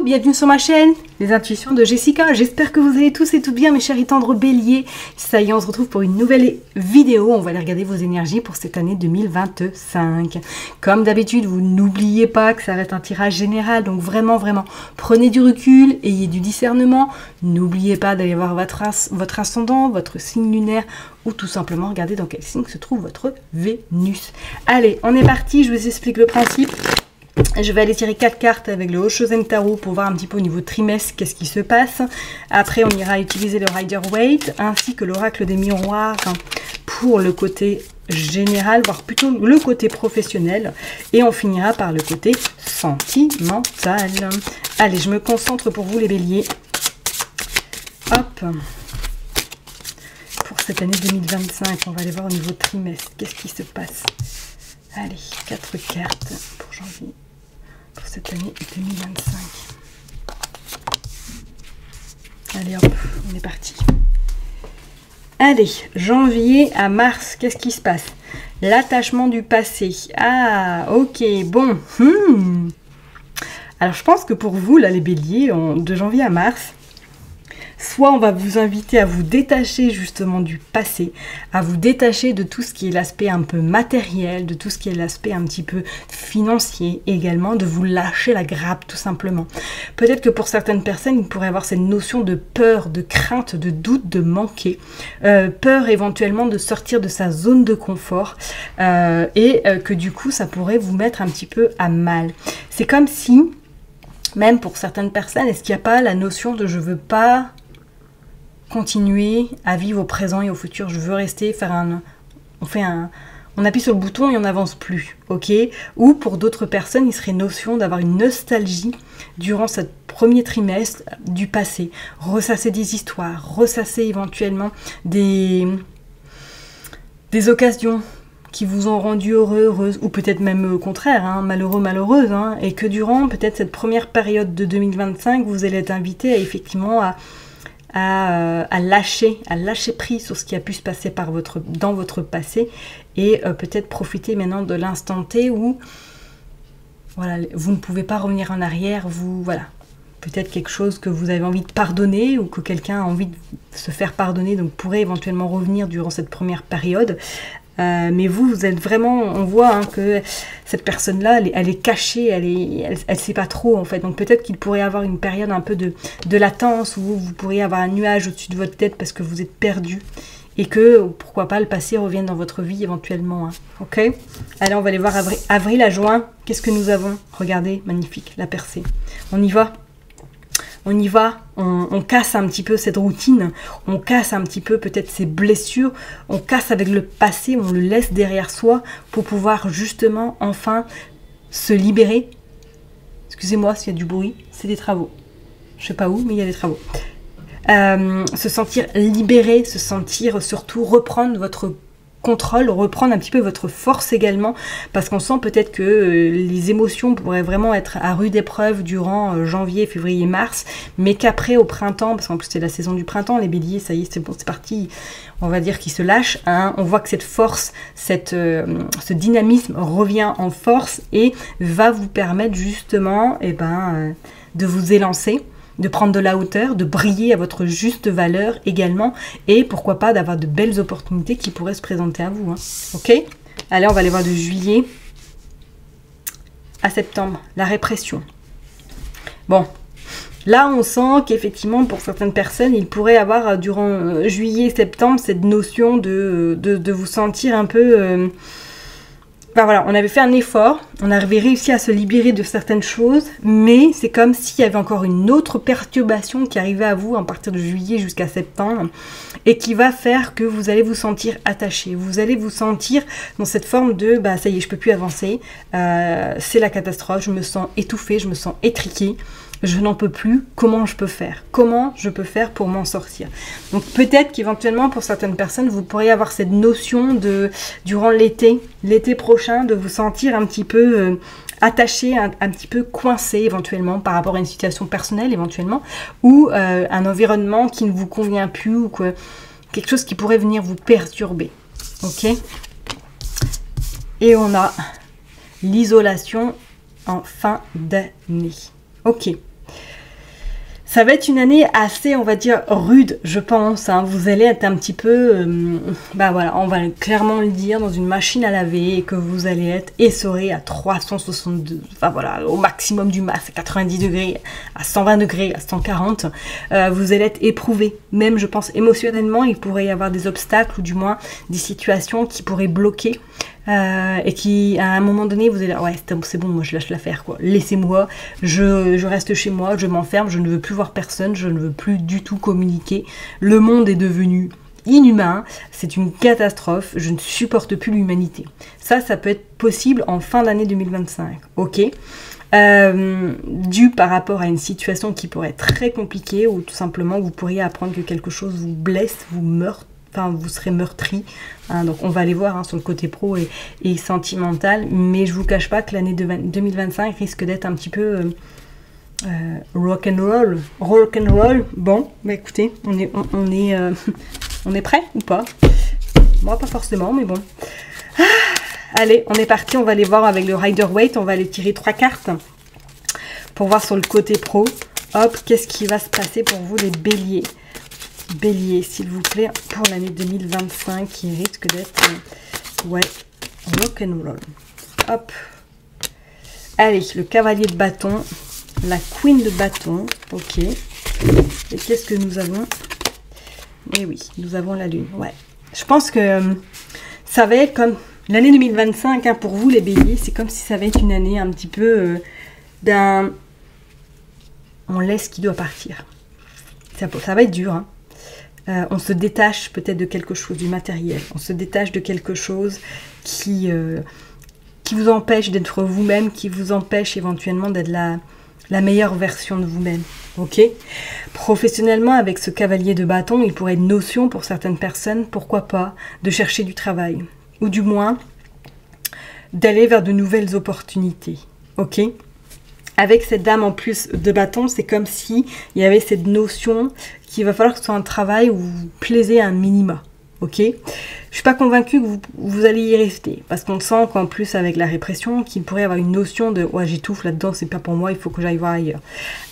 Hello, bienvenue sur ma chaîne, les intuitions de Jessica. J'espère que vous allez tous et tout bien, mes chers tendres béliers. Ça y est, on se retrouve pour une nouvelle vidéo. On va aller regarder vos énergies pour cette année 2025. Comme d'habitude, vous n'oubliez pas que ça reste un tirage général. Donc vraiment, prenez du recul, ayez du discernement. N'oubliez pas d'aller voir votre ascendant, votre signe lunaire ou tout simplement regarder dans quel signe se trouve votre Vénus. Allez, on est parti, je vous explique le principe. Je vais aller tirer 4 cartes avec le Oshozen Tarot pour voir un petit peu au niveau trimestre qu'est-ce qui se passe. Après, on ira utiliser le Rider-Waite ainsi que l'oracle des miroirs pour le côté général, voire plutôt le côté professionnel. Et on finira par le côté sentimental. Allez, je me concentre pour vous les béliers. Hop. Pour cette année 2025, on va aller voir au niveau trimestre. Qu'est-ce qui se passe? Allez, 4 cartes pour janvier. Pour cette année 2025. Allez hop, on est parti. Allez, janvier à mars, qu'est-ce qui se passe? L'attachement du passé. Ah, ok, bon. Alors je pense que pour vous, là les béliers, de janvier à mars, soit on va vous inviter à vous détacher justement du passé, à vous détacher de tout ce qui est l'aspect un peu matériel, de tout ce qui est l'aspect un petit peu financier également, de vous lâcher la grappe tout simplement. Peut-être que pour certaines personnes, il pourrait avoir cette notion de peur, de crainte, de doute, de manquer, peur éventuellement de sortir de sa zone de confort et que du coup ça pourrait vous mettre un petit peu à mal. C'est comme si, même pour certaines personnes, est-ce qu'il n'y a pas la notion de je veux pas continuer à vivre au présent et au futur, je veux rester, on appuie sur le bouton et on n'avance plus, ok? Ou pour d'autres personnes, il serait notion d'avoir une nostalgie durant ce premier trimestre du passé, ressasser des histoires, ressasser éventuellement des occasions qui vous ont rendu heureux, heureuse, ou peut-être même au contraire, malheureux, malheureuse, et que durant peut-être cette première période de 2025, vous allez être invité à effectivement à lâcher prise sur ce qui a pu se passer dans votre passé et peut-être profiter maintenant de l'instant T où voilà, vous ne pouvez pas revenir en arrière, peut-être quelque chose que vous avez envie de pardonner ou que quelqu'un a envie de se faire pardonner, donc pourrait éventuellement revenir durant cette première période. Mais vous êtes vraiment, on voit que cette personne-là, elle est cachée, elle sait pas trop en fait. Donc peut-être qu'il pourrait y avoir une période un peu de latence où vous pourriez avoir un nuage au-dessus de votre tête parce que vous êtes perdu et que, pourquoi pas, le passé revienne dans votre vie éventuellement. Ok? Allez, on va aller voir avril à juin. Qu'est-ce que nous avons? Regardez, magnifique, la percée. On y va? On y va, on casse un petit peu cette routine, on casse un petit peu peut-être ces blessures, on casse avec le passé, on le laisse derrière soi pour pouvoir justement enfin se libérer. Excusez-moi s'il y a du bruit, c'est des travaux. Je sais pas où, mais il y a des travaux. Se sentir libéré, se sentir surtout reprendre votre contrôle, reprendre un petit peu votre force également, parce qu'on sent peut-être que les émotions pourraient vraiment être à rude épreuve durant janvier, février, mars, mais qu'après au printemps, parce qu'en plus c'est la saison du printemps, les béliers, ça y est, c'est bon, c'est parti, on va dire qu'ils se lâchent, on voit que cette force, ce dynamisme revient en force et va vous permettre justement de vous élancer, de prendre de la hauteur, de briller à votre juste valeur également, et pourquoi pas d'avoir de belles opportunités qui pourraient se présenter à vous. Ok? Allez, on va aller voir de juillet à septembre, la répression. Bon, là on sent qu'effectivement pour certaines personnes, il pourrait avoir durant juillet-septembre cette notion de vous sentir un peu... voilà, on avait fait un effort, on avait réussi à se libérer de certaines choses, mais c'est comme s'il y avait encore une autre perturbation qui arrivait à vous à partir de juillet jusqu'à septembre et qui va faire que vous allez vous sentir attaché. Vous allez vous sentir dans cette forme de ça y est, je peux plus avancer, c'est la catastrophe, je me sens étouffée, je me sens étriquée. Je n'en peux plus, comment je peux faire? Comment je peux faire pour m'en sortir? Donc peut-être qu'éventuellement pour certaines personnes, vous pourriez avoir cette notion durant l'été prochain, de vous sentir un petit peu attaché, un petit peu coincé éventuellement par rapport à une situation personnelle éventuellement, ou un environnement qui ne vous convient plus, ou quelque chose qui pourrait venir vous perturber. Ok? Et on a l'isolation en fin d'année. Ok. Ça va être une année assez, on va dire, rude, je pense. Hein. Vous allez être un petit peu, bah voilà, on va clairement le dire, dans une machine à laver et que vous allez être essoré à 362, enfin voilà, au maximum du max, à 90 degrés, à 120 degrés, à 140. Vous allez être éprouvé. Même, je pense, émotionnellement, il pourrait y avoir des obstacles ou du moins des situations qui pourraient bloquer. Et qui, à un moment donné, vous allez dire, ouais, c'est bon, moi je lâche l'affaire, quoi. Laissez-moi, je reste chez moi, je m'enferme, je ne veux plus voir personne, je ne veux plus du tout communiquer. Le monde est devenu inhumain, c'est une catastrophe, je ne supporte plus l'humanité. Ça peut être possible en fin d'année 2025, ok ? Dû par rapport à une situation qui pourrait être très compliquée ou tout simplement vous pourriez apprendre que quelque chose vous blesse, vous meurtre. Enfin, vous serez meurtri, hein, donc on va aller voir hein, sur le côté pro et sentimental, mais je vous cache pas que l'année 2025 risque d'être un petit peu rock'n'roll. Bon, bah écoutez, on est prêt ou pas? Moi pas forcément, mais bon. Allez, on est parti, on va aller voir avec le Rider-Waite, on va aller tirer 3 cartes pour voir sur le côté pro. Hop, qu'est-ce qui va se passer pour vous les béliers? Bélier, s'il vous plaît, pour l'année 2025 qui risque d'être, ouais, rock'n'roll. Hop. Allez, le cavalier de bâton, la queen de bâton, ok. Et qu'est-ce que nous avons? Eh oui, nous avons la lune, ouais. Je pense que ça va être comme l'année 2025, hein, pour vous les béliers, c'est comme si ça va être une année un petit peu d'un... On laisse qui doit partir. Ça va être dur, hein. On se détache peut-être de quelque chose, du matériel. On se détache de quelque chose qui vous empêche d'être vous-même, qui vous empêche éventuellement d'être la meilleure version de vous-même. Ok ? Professionnellement, avec ce cavalier de bâton, il pourrait être notion pour certaines personnes, pourquoi pas, de chercher du travail. Ou du moins, d'aller vers de nouvelles opportunités. Ok ? Avec cette dame en plus de bâton, c'est comme si il y avait cette notion qu'il va falloir que ce soit un travail où vous vous plaisez à un minima, ok ? Je suis pas convaincue que vous allez y rester, parce qu'on sent qu'en plus avec la répression, qu'il pourrait y avoir une notion de « ouais, j'étouffe là-dedans, c'est pas pour moi, il faut que j'aille voir ailleurs ».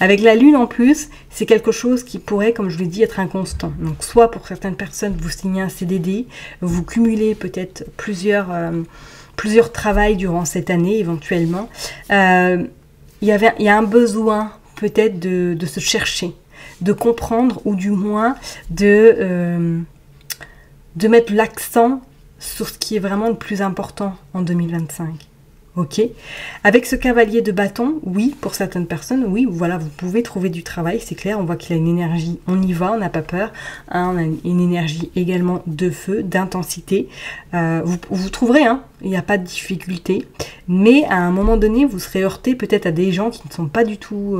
Avec la lune en plus, c'est quelque chose qui pourrait, comme je l'ai dit, être inconstant. Donc soit pour certaines personnes, vous signez un CDD, vous cumulez peut-être plusieurs travails durant cette année éventuellement. Il y a un besoin peut-être de se chercher, de comprendre ou du moins de mettre l'accent sur ce qui est vraiment le plus important en 2025. Ok ? Avec ce cavalier de bâton, oui, pour certaines personnes, oui, voilà, vous pouvez trouver du travail, c'est clair, on voit qu'il a une énergie, on y va, on n'a pas peur, hein, on a une énergie également de feu, d'intensité, vous trouverez, hein, il n'y a pas de difficulté, mais à un moment donné, vous serez heurté peut-être à des gens qui ne sont pas du tout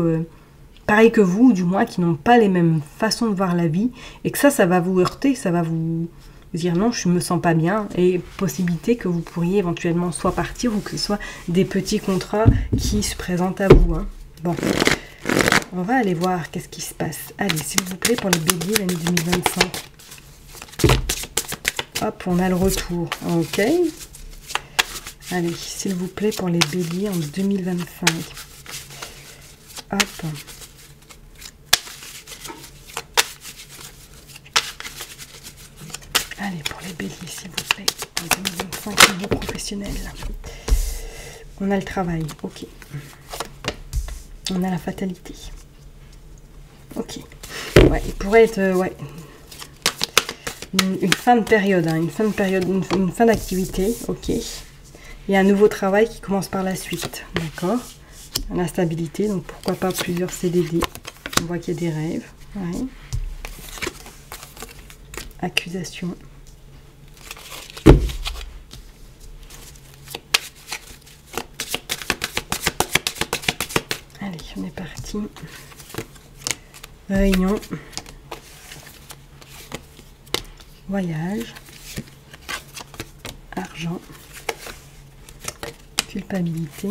pareils que vous, ou du moins qui n'ont pas les mêmes façons de voir la vie, et que ça va vous heurter, ça va vous dire non, je me sens pas bien, et possibilité que vous pourriez éventuellement soit partir ou que ce soit des petits contrats qui se présentent à vous. Hein. Bon, on va aller voir qu'est-ce qui se passe. Allez, s'il vous plaît, pour les béliers l'année 2025. Hop, on a le retour. Ok. Allez, s'il vous plaît, pour les béliers en 2025. Hop. Allez, pour les béliers, s'il vous plaît, en 2025, niveau professionnel. On a le travail, ok. On a la fatalité. Ok. Ouais, il pourrait être, ouais, une fin de période, hein, une fin d'activité, ok. Il y a un nouveau travail qui commence par la suite, d'accord. La stabilité, donc pourquoi pas plusieurs CDD. On voit qu'il y a des rêves, ouais. Accusation. Allez, on est parti. Réunion. Voyage. Argent. Culpabilité.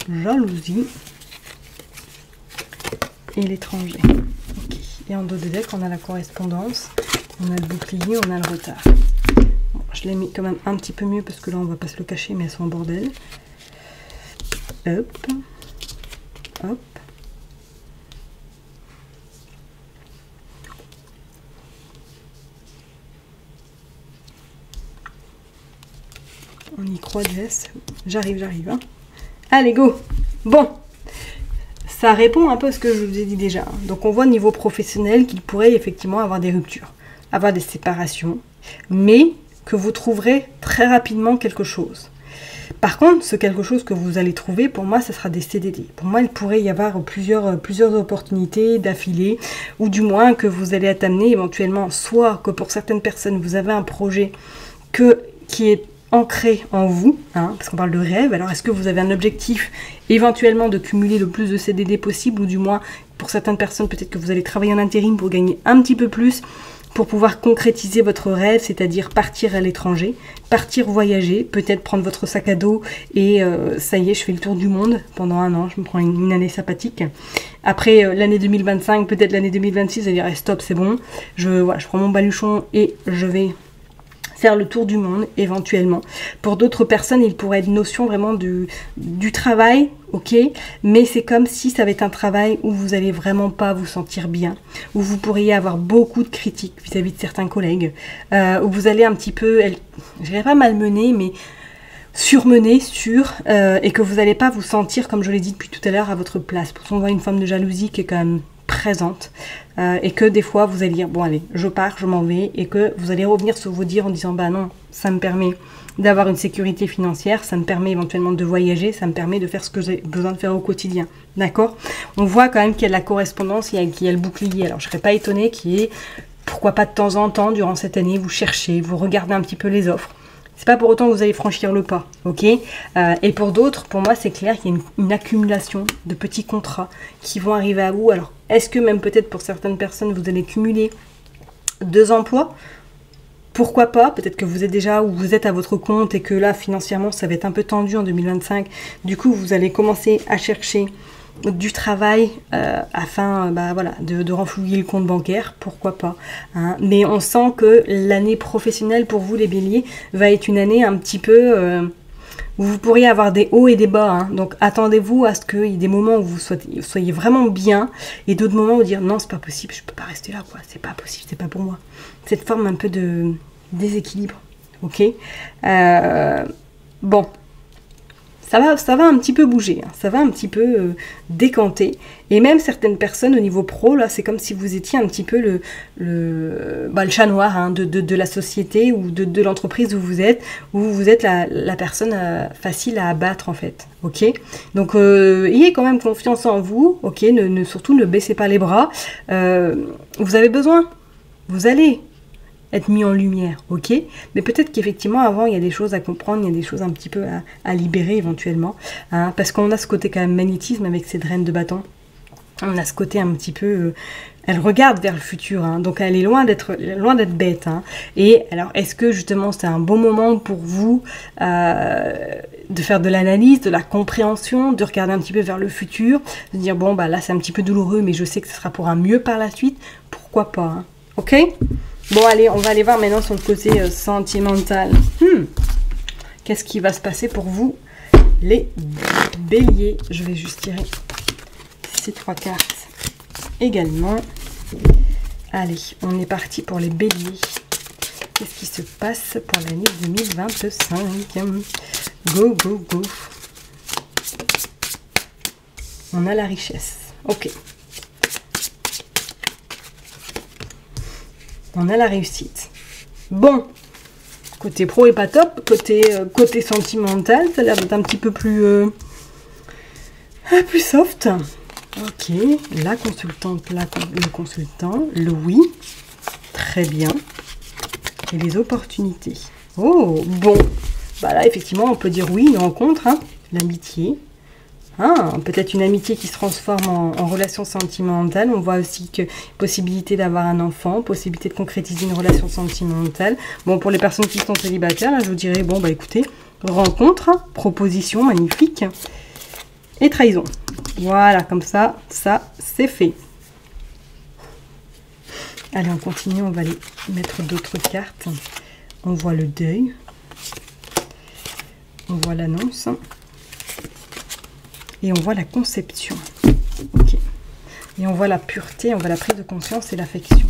Jalousie. Et l'étranger. Ok. Et en dos de deck, on a la correspondance. On a le bouclier, on a le retard. Bon, je l'ai mis quand même un petit peu mieux parce que là, on va pas se le cacher, mais elles sont en bordel. Hop. Hop. micro adjust. J'arrive, hein. Allez, go. Bon, ça répond un peu à ce que je vous ai dit déjà. Donc on voit au niveau professionnel qu'il pourrait effectivement avoir des ruptures, avoir des séparations, mais que vous trouverez très rapidement quelque chose. Par contre, ce quelque chose que vous allez trouver, pour moi, ce sera des CDD. Pour moi, il pourrait y avoir plusieurs opportunités d'affilée, ou du moins que vous allez être amené éventuellement, soit que pour certaines personnes, vous avez un projet qui est ancré en vous, hein, parce qu'on parle de rêve. Alors, est-ce que vous avez un objectif éventuellement de cumuler le plus de CDD possible, ou du moins, pour certaines personnes, peut-être que vous allez travailler en intérim pour gagner un petit peu plus, pour pouvoir concrétiser votre rêve, c'est-à-dire partir à l'étranger, partir voyager, peut-être prendre votre sac à dos et ça y est, je fais le tour du monde pendant un an, je me prends une année sabbatique. Après l'année 2025, peut-être l'année 2026, je vais dire stop, c'est bon, je prends mon baluchon et je vais faire le tour du monde, éventuellement. Pour d'autres personnes, il pourrait être notion vraiment du travail, ok, mais c'est comme si ça va être un travail où vous allez vraiment pas vous sentir bien, où vous pourriez avoir beaucoup de critiques vis-à-vis de certains collègues, où vous allez un petit peu, je dirais pas malmener, mais surmener, et que vous n'allez pas vous sentir, comme je l'ai dit depuis tout à l'heure, à votre place. Pour ça, on voit une forme de jalousie qui est quand même présente, et que des fois vous allez dire bon allez, je pars, je m'en vais, et que vous allez revenir sur vos dires en disant bah non, ça me permet d'avoir une sécurité financière, ça me permet éventuellement de voyager, ça me permet de faire ce que j'ai besoin de faire au quotidien, d'accord? On voit quand même qu'il y a de la correspondance, qu'il y a le bouclier. Alors je serais pas étonnée qu'il y ait, pourquoi pas de temps en temps durant cette année, vous cherchez, vous regardez un petit peu les offres. C'est pas pour autant que vous allez franchir le pas, ok? Et pour d'autres, pour moi, c'est clair qu'il y a une accumulation de petits contrats qui vont arriver à vous. Alors, est-ce que même peut-être pour certaines personnes, vous allez cumuler 2 emplois? Pourquoi pas? Peut-être que vous êtes déjà ou vous êtes à votre compte et que là, financièrement, ça va être un peu tendu en 2025. Du coup, vous allez commencer à chercher du travail afin voilà, de renflouer le compte bancaire, pourquoi pas, hein. Mais on sent que l'année professionnelle pour vous les béliers va être une année un petit peu où vous pourriez avoir des hauts et des bas, hein. Donc attendez-vous à ce qu'il y ait des moments où vous soyez vraiment bien et d'autres moments où vous dire non c'est pas possible, je peux pas rester là quoi, c'est pas possible, c'est pas pour moi. Cette forme un peu de déséquilibre, ok, bon. Ça va un petit peu bouger, hein. Ça va un petit peu décanter. Et même certaines personnes au niveau pro, là, c'est comme si vous étiez un petit peu le chat noir, hein, de la société ou de l'entreprise où vous êtes la personne facile à abattre en fait. Ok. Donc ayez quand même confiance en vous. Ok. Surtout ne baissez pas les bras. Vous avez besoin. Vous allez être mis en lumière, ok? Mais peut-être qu'effectivement, avant, il y a des choses à comprendre, il y a des choses un petit peu à libérer éventuellement, hein, parce qu'on a ce côté quand même magnétisme avec ces graines de bâton. On a ce côté un petit peu... elle regarde vers le futur, hein, donc elle est loin d'être bête. Hein. Et alors, est-ce que justement, c'est un bon moment pour vous de faire de l'analyse, de la compréhension, de regarder un petit peu vers le futur, de dire, bon, bah là, c'est un petit peu douloureux, mais je sais que ce sera pour un mieux par la suite. Pourquoi pas, hein, ok? Bon, allez, on va aller voir maintenant sur le côté sentimental. Qu'est-ce qui va se passer pour vous, les béliers? Je vais juste tirer ces 3 cartes également. Allez, on est parti pour les béliers. Qu'est-ce qui se passe pour l'année 2025? Go, go, go. On a la richesse. Ok. On a la réussite. Bon, côté pro est pas top, côté sentimental, ça a l'air d'être un petit peu plus soft. Ok, la consultante, le consultant, le oui, très bien. Et les opportunités. Oh, bon, bah là effectivement on peut dire oui, une rencontre, hein, l'amitié. Peut-être une amitié qui se transforme en relation sentimentale. On voit aussi que possibilité d'avoir un enfant, possibilité de concrétiser une relation sentimentale. Bon, pour les personnes qui sont célibataires, là, je vous dirais, bon, bah écoutez, rencontre, proposition magnifique et trahison. Voilà, comme ça c'est fait. Allez, on continue, on va aller mettre d'autres cartes. On voit le deuil. On voit l'annonce. Et on voit la conception. Ok. Et on voit la pureté, on voit la prise de conscience et l'affection.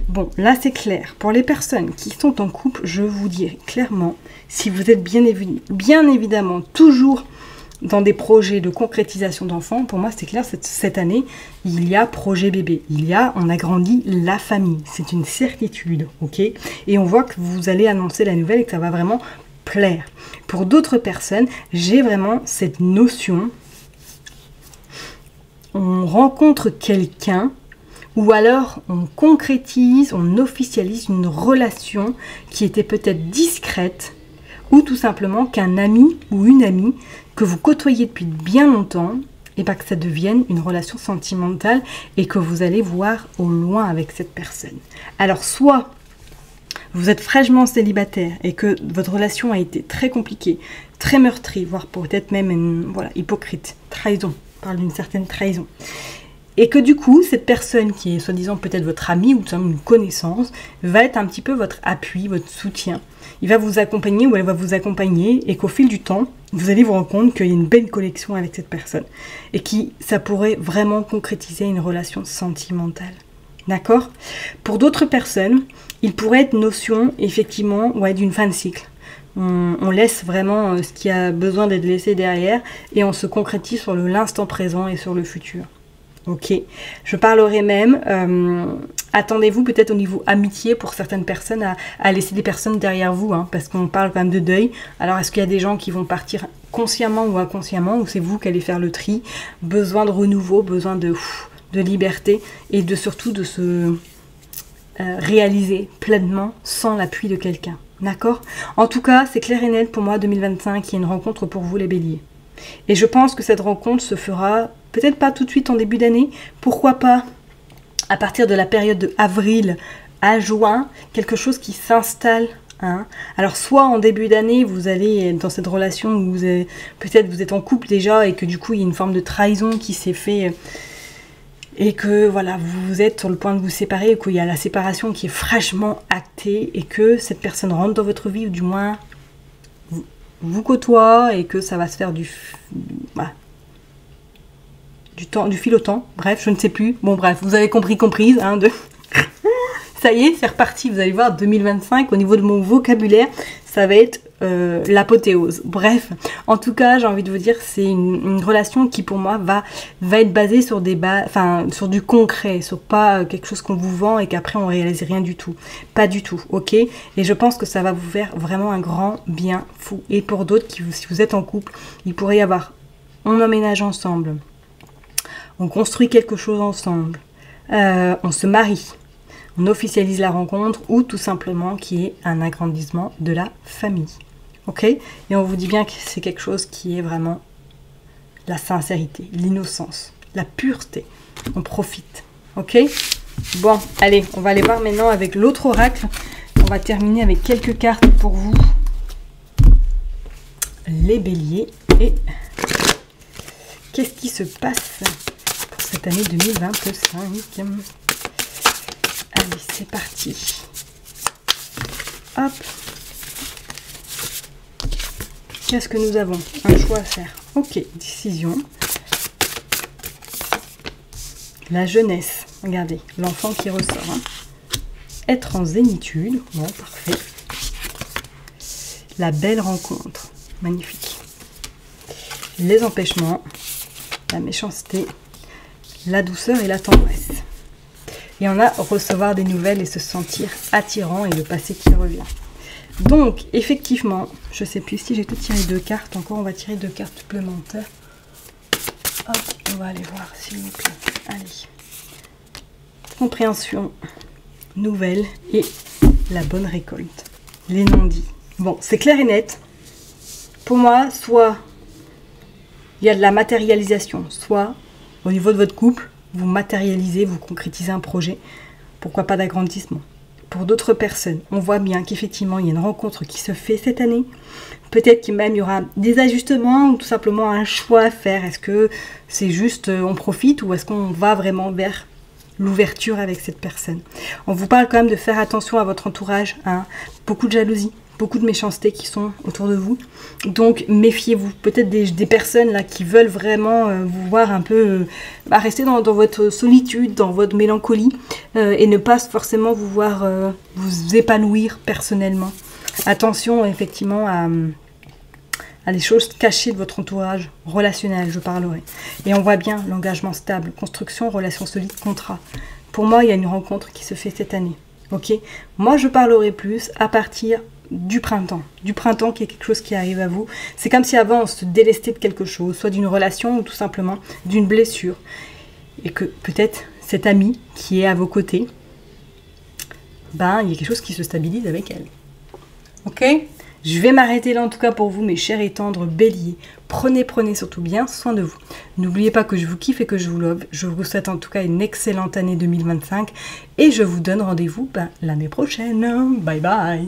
Bon, là c'est clair. Pour les personnes qui sont en couple, je vous dirais clairement, si vous êtes bien évidemment toujours dans des projets de concrétisation d'enfants, pour moi c'est clair, cette année, il y a projet bébé. On agrandit la famille. C'est une certitude, ok? Et on voit que vous allez annoncer la nouvelle et que ça va vraiment plaire. Pour d'autres personnes, j'ai vraiment cette notion. On rencontre quelqu'un ou alors on concrétise, on officialise une relation qui était peut-être discrète ou tout simplement qu'un ami ou une amie que vous côtoyez depuis bien longtemps, et pas que ça devienne une relation sentimentale et que vous allez voir au loin avec cette personne. Alors soit vous êtes fraîchement célibataire et que votre relation a été très compliquée, très meurtrie, voire peut-être même hypocrite, trahison, on parle d'une certaine trahison. Et que du coup, cette personne qui est soi-disant peut-être votre ami ou tout simplement une connaissance, va être un petit peu votre appui, votre soutien. Il va vous accompagner ou elle va vous accompagner et qu'au fil du temps, vous allez vous rendre compte qu'il y a une belle connexion avec cette personne. Et ça pourrait vraiment concrétiser une relation sentimentale. D'accord? Pour d'autres personnes, il pourrait être notion effectivement d'une fin de cycle. On laisse vraiment ce qui a besoin d'être laissé derrière et on se concrétise sur l'instant présent et sur le futur. Ok, je parlerai même, attendez-vous peut-être au niveau amitié pour certaines personnes à laisser des personnes derrière vous, parce qu'on parle quand même de deuil. Alors est-ce qu'il y a des gens qui vont partir consciemment ou inconsciemment, ou c'est vous qui allez faire le tri? Besoin de renouveau, besoin de liberté et surtout de se réaliser pleinement sans l'appui de quelqu'un. D'accord? En tout cas, c'est clair et net pour moi 2025, il y a une rencontre pour vous les béliers. Et je pense que cette rencontre se fera peut-être pas tout de suite en début d'année, pourquoi pas à partir de la période de avril à juin, quelque chose qui s'installe. Alors soit en début d'année, vous allez dans cette relation où peut-être vous êtes en couple déjà et que du coup il y a une forme de trahison qui s'est fait et que voilà, vous êtes sur le point de vous séparer et qu'il y a la séparation qui est fraîchement actée et que cette personne rentre dans votre vie ou du moins vous côtoie et que ça va se faire du fil au temps, bref, je ne sais plus. Bon bref, vous avez comprise. Ça y est, c'est reparti, vous allez voir, 2025, au niveau de mon vocabulaire, ça va être l'apothéose. Bref, en tout cas, j'ai envie de vous dire, c'est une relation qui pour moi va être basée sur sur du concret, sur pas quelque chose qu'on vous vend et qu'après on réalise rien du tout. Pas du tout, ok? Et je pense que ça va vous faire vraiment un grand bien fou. Et pour d'autres, si vous êtes en couple, il pourrait y avoir, on emménage ensemble, on construit quelque chose ensemble, on se marie, on officialise la rencontre ou tout simplement qui est un agrandissement de la famille. Ok? Et on vous dit bien que c'est quelque chose qui est vraiment la sincérité, l'innocence, la pureté. On profite. Ok? Bon, allez, on va aller voir maintenant avec l'autre oracle. On va terminer avec quelques cartes pour vous, les béliers. Et qu'est-ce qui se passe pour cette année 2025? Allez, c'est parti. Hop. Qu'est-ce que nous avons? Un choix à faire. Ok, décision. La jeunesse. Regardez, l'enfant qui ressort. Être en zénitude. Bon, parfait. La belle rencontre. Magnifique. Les empêchements. La méchanceté. La douceur et la tendresse. Et on a recevoir des nouvelles et se sentir attirant et le passé qui revient. Donc, effectivement, je ne sais plus si j'ai tout tiré 2 cartes. Encore, on va tirer 2 cartes supplémentaires. Hop, on va aller voir, s'il vous plaît. Allez. Compréhension, nouvelle et la bonne récolte. Les non-dits. Bon, c'est clair et net. Pour moi, soit il y a de la matérialisation, soit au niveau de votre couple, vous matérialisez, vous concrétisez un projet. Pourquoi pas d'agrandissement? Pour d'autres personnes, on voit bien qu'effectivement, il y a une rencontre qui se fait cette année. Peut-être qu'il même y aura des ajustements ou tout simplement un choix à faire. Est-ce que c'est juste on profite ou est-ce qu'on va vraiment vers l'ouverture avec cette personne? On vous parle quand même de faire attention à votre entourage. Beaucoup de jalousie, beaucoup de méchanceté qui sont autour de vous. Donc méfiez-vous. Peut-être des personnes là qui veulent vraiment vous voir un peu rester dans votre solitude, dans votre mélancolie et ne pas forcément vous voir vous épanouir personnellement. Attention effectivement à des choses cachées de votre entourage relationnel, je parlerai. Et on voit bien l'engagement stable, construction, relation solide, contrat. Pour moi, il y a une rencontre qui se fait cette année. Ok, moi je parlerai plus à partir du printemps qui est quelque chose qui arrive à vous. C'est comme si avant on se délestait de quelque chose, soit d'une relation ou tout simplement d'une blessure. Et que peut-être cet ami qui est à vos côtés, il y a quelque chose qui se stabilise avec elle. Ok ? Je vais m'arrêter là en tout cas pour vous, mes chers et tendres béliers. Prenez surtout bien soin de vous. N'oubliez pas que je vous kiffe et que je vous love. Je vous souhaite en tout cas une excellente année 2025 et je vous donne rendez-vous l'année prochaine. Bye bye.